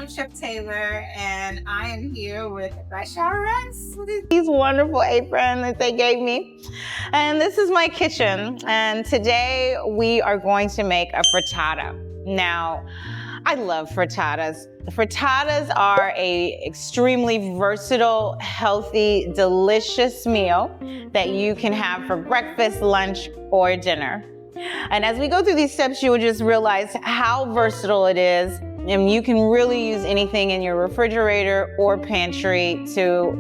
Chef Taylor, and I am here with LaTouche's. These wonderful aprons that they gave me. And this is my kitchen. And today we are going to make a frittata. Now, I love frittatas. Frittatas are a extremely versatile, healthy, delicious meal that you can have for breakfast, lunch, or dinner. And as we go through these steps, you will just realize how versatile it is. And you can really use anything in your refrigerator or pantry to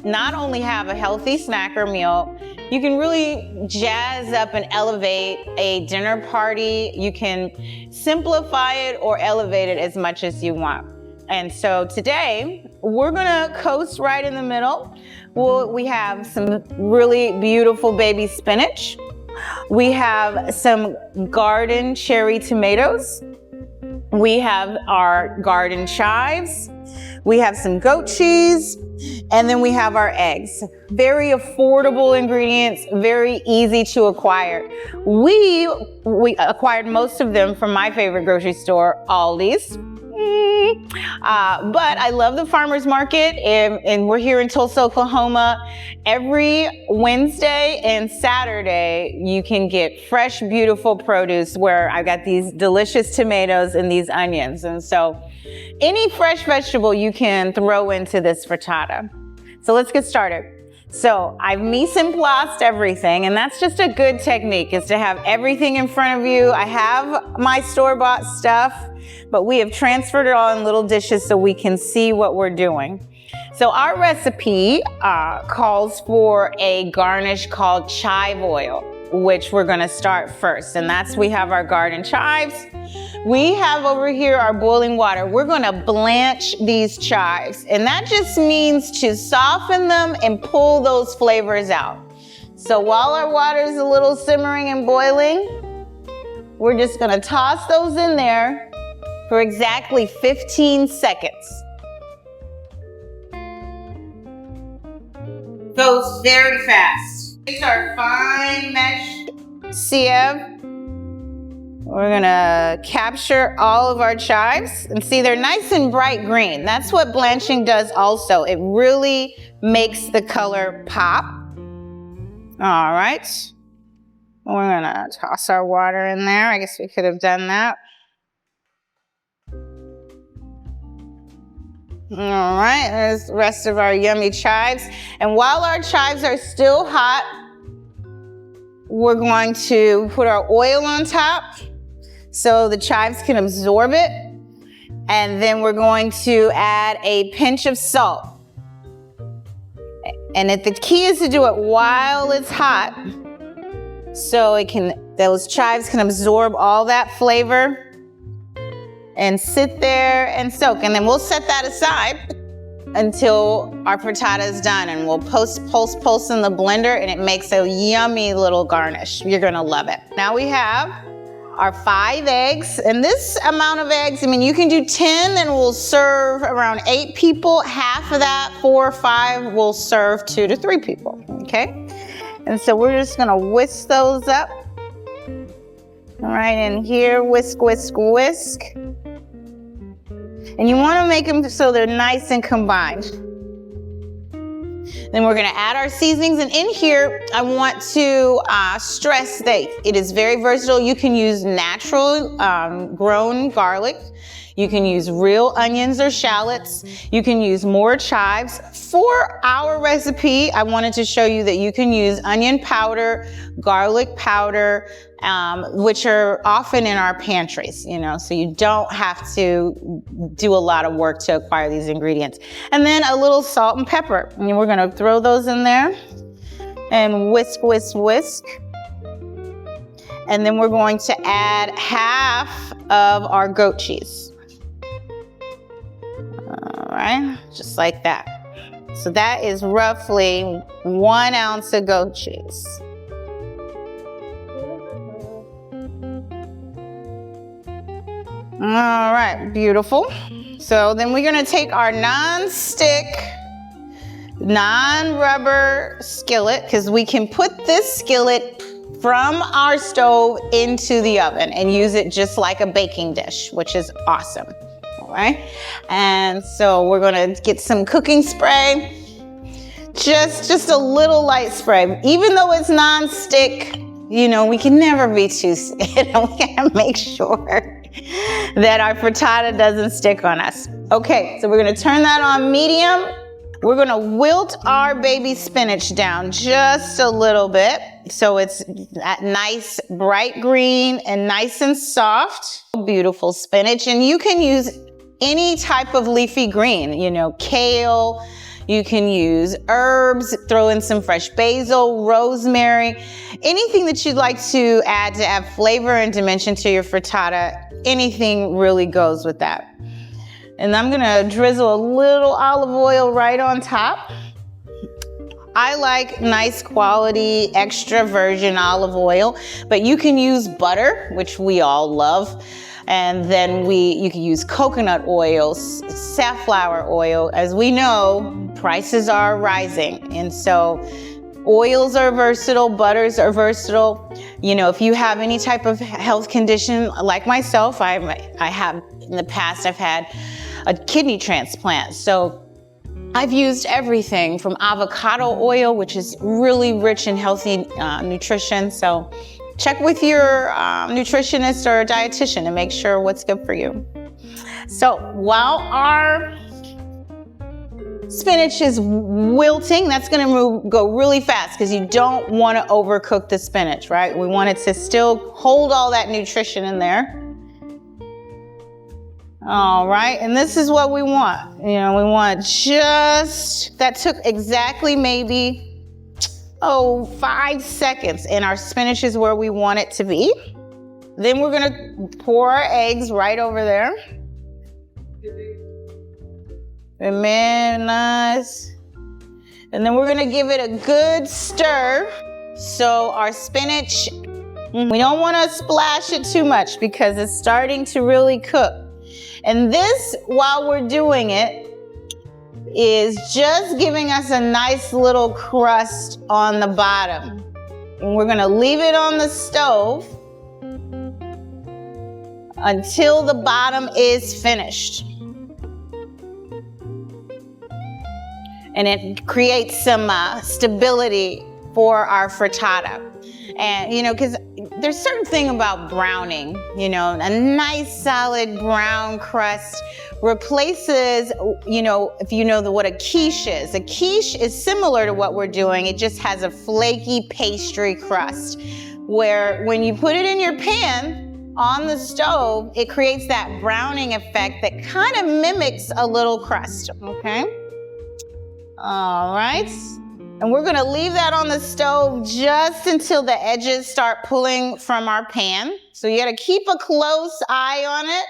not only have a healthy snack or meal, you can really jazz up and elevate a dinner party. You can simplify it or elevate it as much as you want. And so today, we're gonna coast right in the middle. We have some really beautiful baby spinach. We have some garden cherry tomatoes. We have our garden chives. We have some goat cheese. And then we have our eggs. Very affordable ingredients, very easy to acquire. We acquired most of them from my favorite grocery store, Aldi's. But I love the farmer's market, and we're here in Tulsa, Oklahoma. Every Wednesday and Saturday, you can get fresh, beautiful produce where I've got these delicious tomatoes and these onions. And so any fresh vegetable you can throw into this frittata. So let's get started. So I've mise en placed everything, and that's just a good technique, is to have everything in front of you. I have my store-bought stuff, but we have transferred it all in little dishes so we can see what we're doing. So our recipe calls for a garnish called chive oil, which we're gonna start first. And we have our garden chives. We have over here our boiling water. We're gonna blanch these chives. And that just means to soften them and pull those flavors out. So while our water is a little simmering and boiling, we're just gonna toss those in there for exactly 15 seconds. Goes very fast. These are fine mesh sieve. We're gonna capture all of our chives, and see they're nice and bright green. That's what blanching does also. It really makes the color pop. All right. We're gonna toss our water in there. I guess we could have done that. All right, there's the rest of our yummy chives. And while our chives are still hot, we're going to put our oil on top so the chives can absorb it. And then we're going to add a pinch of salt. And the key is to do it while it's hot, so those chives can absorb all that flavor and sit there and soak. And then we'll set that aside until our frittata is done, and we'll pulse in the blender, and it makes a yummy little garnish. You're gonna love it. Now we have our 5 eggs, and this amount of eggs, I mean, you can do 10 and we'll serve around 8 people. Half of that, 4 or 5, will serve 2 to 3 people, okay? And so we're just gonna whisk those up. All right, and here, whisk, whisk, whisk. And you wanna make them so they're nice and combined. Then we're gonna add our seasonings, and in here, I want to stress that it is very versatile. You can use natural grown garlic. You can use real onions or shallots. You can use more chives. For our recipe, I wanted to show you that you can use onion powder, garlic powder, which are often in our pantries, so you don't have to do a lot of work to acquire these ingredients. And then a little salt and pepper. And we're gonna throw those in there and whisk, whisk, whisk. And then we're going to add half of our goat cheese. All right, just like that. So that is roughly 1 ounce of goat cheese. All right, beautiful. So then we're gonna take our non-stick, non-rubber skillet, because we can put this skillet from our stove into the oven and use it just like a baking dish, which is awesome. all right? And so we're gonna get some cooking spray. Just a little light spray. Even though it's non-stick, you know, we can never be too, we gotta make sure that our frittata doesn't stick on us. Okay, so we're gonna turn that on medium. We're gonna wilt our baby spinach down just a little bit so it's that nice bright green and nice and soft. Beautiful spinach, and you can use any type of leafy green, you know, kale, you can use herbs, throw in some fresh basil, rosemary, anything that you'd like to add flavor and dimension to your frittata. Anything really goes with that. And I'm gonna drizzle a little olive oil right on top. I like nice quality extra virgin olive oil, but you can use butter, which we all love. And then you can use coconut oil, safflower oil. As we know, prices are rising. And so oils are versatile, butters are versatile. You know, if you have any type of health condition like myself, I have in the past, I've had a kidney transplant. So I've used everything from avocado oil, which is really rich in healthy nutrition. So check with your nutritionist or dietitian to make sure what's good for you. So while our spinach is wilting, that's gonna go really fast because you don't wanna overcook the spinach, right? We want it to still hold all that nutrition in there. All right, and this is what we want. You know, we want that took exactly maybe 5 seconds, and our spinach is where we want it to be. Then we're gonna pour our eggs right over there. Nice. And then we're gonna give it a good stir. So our spinach, we don't wanna splash it too much because it's starting to really cook. And this, while we're doing it, is just giving us a nice little crust on the bottom. And we're gonna leave it on the stove until the bottom is finished. And it creates some stability for our frittata. And, you know, because there's certain thing about browning, you know, a nice solid brown crust replaces, you know, if you know what a quiche is. A quiche is similar to what we're doing. It just has a flaky pastry crust where when you put it in your pan on the stove, it creates that browning effect that kind of mimics a little crust, okay? All right. And we're gonna leave that on the stove just until the edges start pulling from our pan. So you gotta keep a close eye on it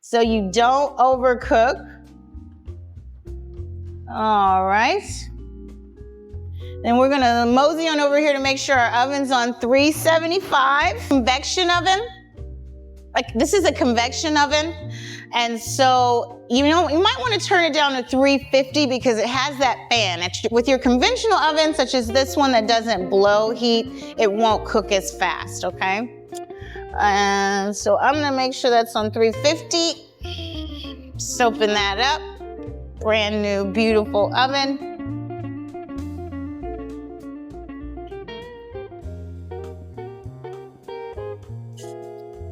so you don't overcook. All right. Then we're gonna mosey on over here to make sure our oven's on 375. Convection oven. Like this is a convection oven. And so, you know, you might want to turn it down to 350 because it has that fan. With your conventional oven, such as this one that doesn't blow heat, it won't cook as fast, okay? And so I'm gonna make sure that's on 350. Just open that up. Brand new, beautiful oven.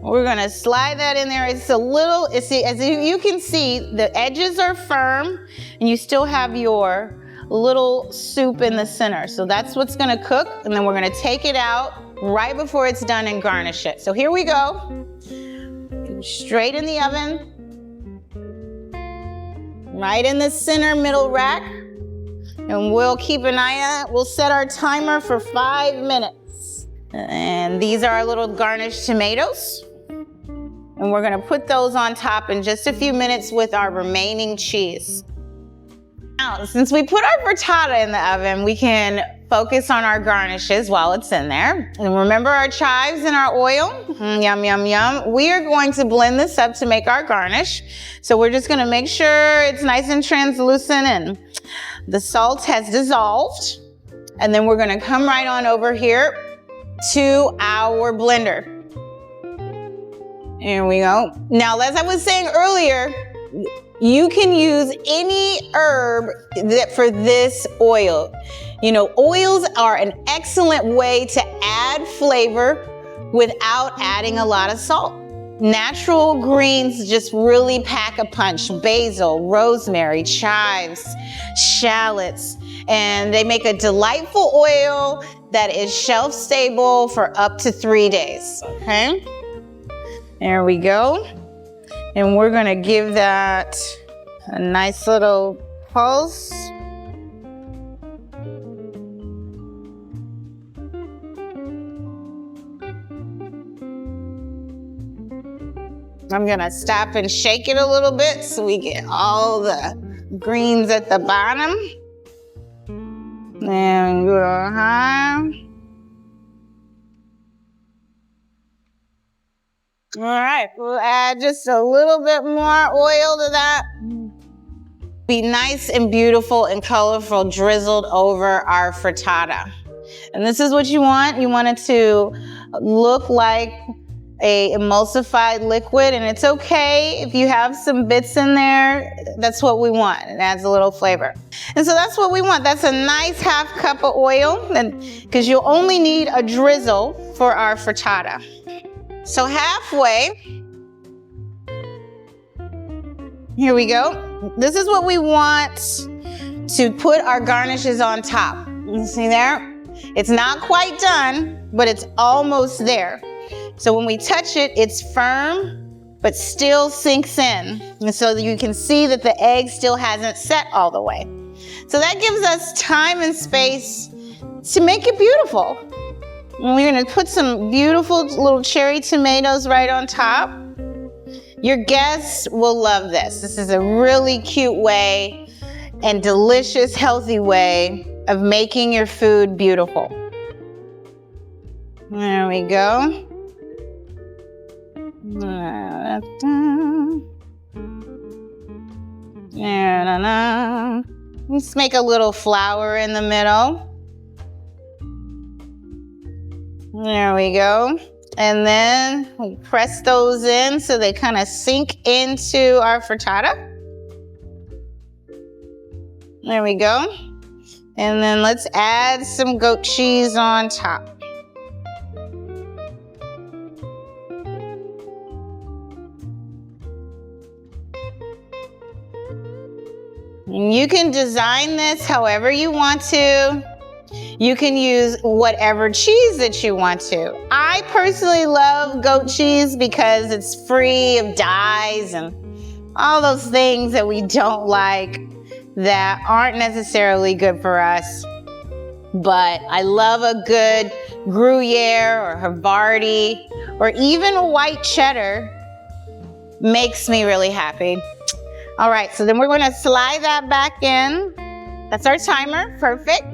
We're gonna slide that in there. It's a little, as you can see, the edges are firm and you still have your little soup in the center. So that's what's gonna cook. And then we're gonna take it out right before it's done and garnish it. So here we go. Straight in the oven. Right in the center middle rack. And we'll keep an eye on it. We'll set our timer for 5 minutes. And these are our little garnished tomatoes. And we're gonna put those on top in just a few minutes with our remaining cheese. Now, since we put our frittata in the oven, we can focus on our garnishes while it's in there. And remember our chives and our oil? Yum, yum, yum. We are going to blend this up to make our garnish. So we're just gonna make sure it's nice and translucent and the salt has dissolved. And then we're gonna come right on over here to our blender. Here we go. Now, as I was saying earlier, You can use any herb for this oil. You know, oils are an excellent way to add flavor without adding a lot of salt. Natural greens just really pack a punch. Basil, rosemary, chives, shallots, and they make a delightful oil that is shelf stable for up to 3 days, okay? There we go. And we're gonna give that a nice little pulse. I'm gonna stop and shake it a little bit so we get all the greens at the bottom. And go high. All right, we'll add just a little bit more oil to that. Be nice and beautiful and colorful drizzled over our frittata. And this is what you want. You want it to look like a emulsified liquid, and it's okay if you have some bits in there. That's what we want. It adds a little flavor. And so that's what we want. That's a nice 1/2 cup of oil, because you'll only need a drizzle for our frittata. So halfway, here we go. This is what we want to put our garnishes on top. You see there? It's not quite done, but it's almost there. So when we touch it, it's firm, but still sinks in. And so you can see that the egg still hasn't set all the way. So that gives us time and space to make it beautiful. And we're gonna put some beautiful little cherry tomatoes right on top. Your guests will love this. This is a really cute way and delicious, healthy way of making your food beautiful. There we go. Let's make a little flower in the middle. There we go. And then we press those in so they kind of sink into our frittata. There we go. And then let's add some goat cheese on top. And you can design this however you want to. You can use whatever cheese that you want to. I personally love goat cheese because it's free of dyes and all those things that we don't like that aren't necessarily good for us. But I love a good Gruyere or Havarti or even a white cheddar. Makes me really happy. All right, so then we're going to slide that back in. That's our timer, perfect.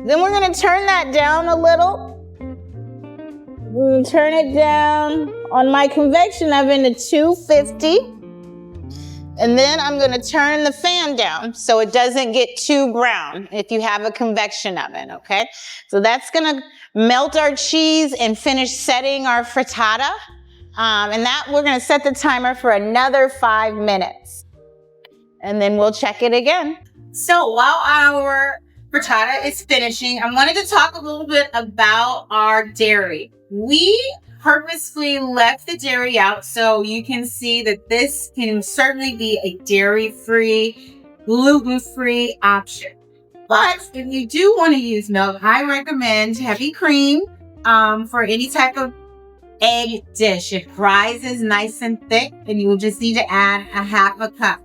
Then we're going to turn that down a little. Turn it down on my convection oven to 250. And then I'm going to turn the fan down so it doesn't get too brown if you have a convection oven, okay? So that's going to melt our cheese and finish setting our frittata. And that we're going to set the timer for another 5 minutes. And then we'll check it again. So while our frittata is finishing, I wanted to talk a little bit about our dairy. We purposefully left the dairy out so you can see that this can certainly be a dairy-free, gluten-free option. But if you do want to use milk, I recommend heavy cream for any type of egg dish. It rises nice and thick, and you will just need to add a 1/2 cup.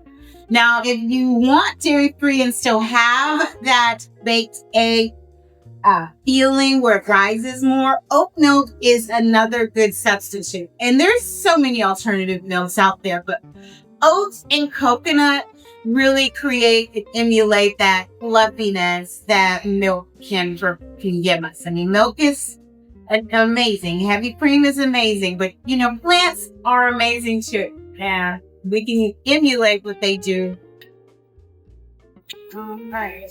Now, if you want dairy-free and still have that baked egg feeling where it rises more, oat milk is another good substitute. And there's so many alternative milks out there, but oats and coconut really create and emulate that fluffiness that milk can give us. I mean, milk is amazing. Heavy cream is amazing, but you know, plants are amazing too. Yeah, we can emulate what they do. All right.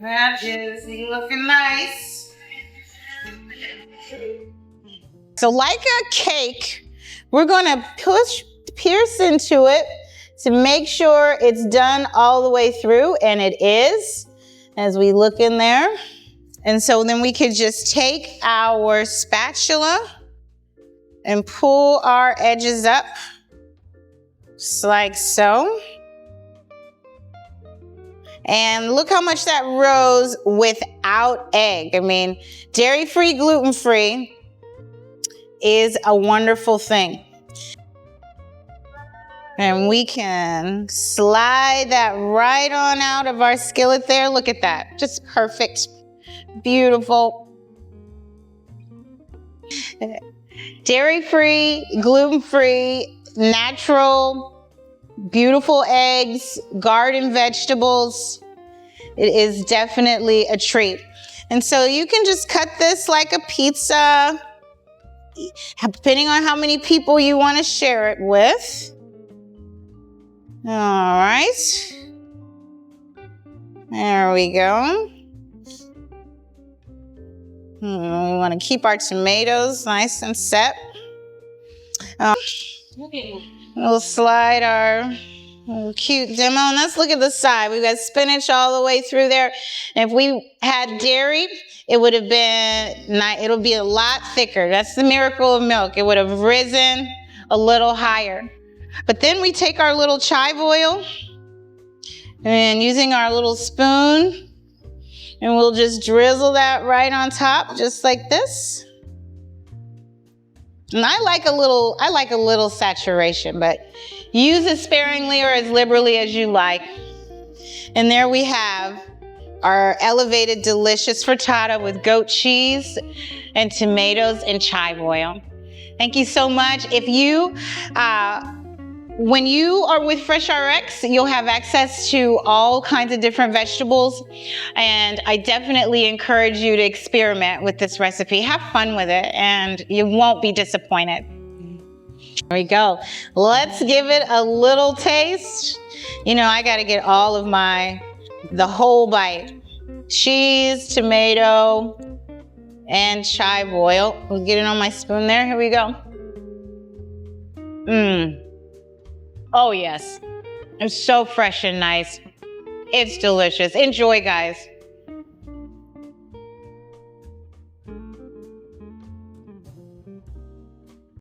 That is looking nice. So like a cake, we're gonna pierce into it to make sure it's done all the way through, and it is, as we look in there. And so then we could just take our spatula and pull our edges up, just like so. And look how much that rose without egg. I mean, dairy-free, gluten-free is a wonderful thing. And we can slide that right on out of our skillet there. Look at that, just perfect, beautiful. Dairy-free, gluten-free, natural, beautiful eggs, garden vegetables. It is definitely a treat. And so you can just cut this like a pizza, depending on how many people you want to share it with. All right. There we go. We want to keep our tomatoes nice and set. We'll slide our little cute demo, and let's look at the side. We've got spinach all the way through there. And if we had dairy, it would have been it'll be a lot thicker. That's the miracle of milk. It would have risen a little higher. But then we take our little chive oil and using our little spoon, and we'll just drizzle that right on top, just like this. And I like a little saturation, but use it sparingly or as liberally as you like. And there we have our elevated, delicious frittata with goat cheese and tomatoes and chive oil. Thank you so much. If you, when you are with FreshRx, you'll have access to all kinds of different vegetables, and I definitely encourage you to experiment with this recipe. Have fun with it, and you won't be disappointed. There we go. Let's give it a little taste. You know, I got to get all of the whole bite. Cheese, tomato, and chive oil. We'll get it on my spoon there. Here we go. Oh yes, it's so fresh and nice. It's delicious. Enjoy, guys.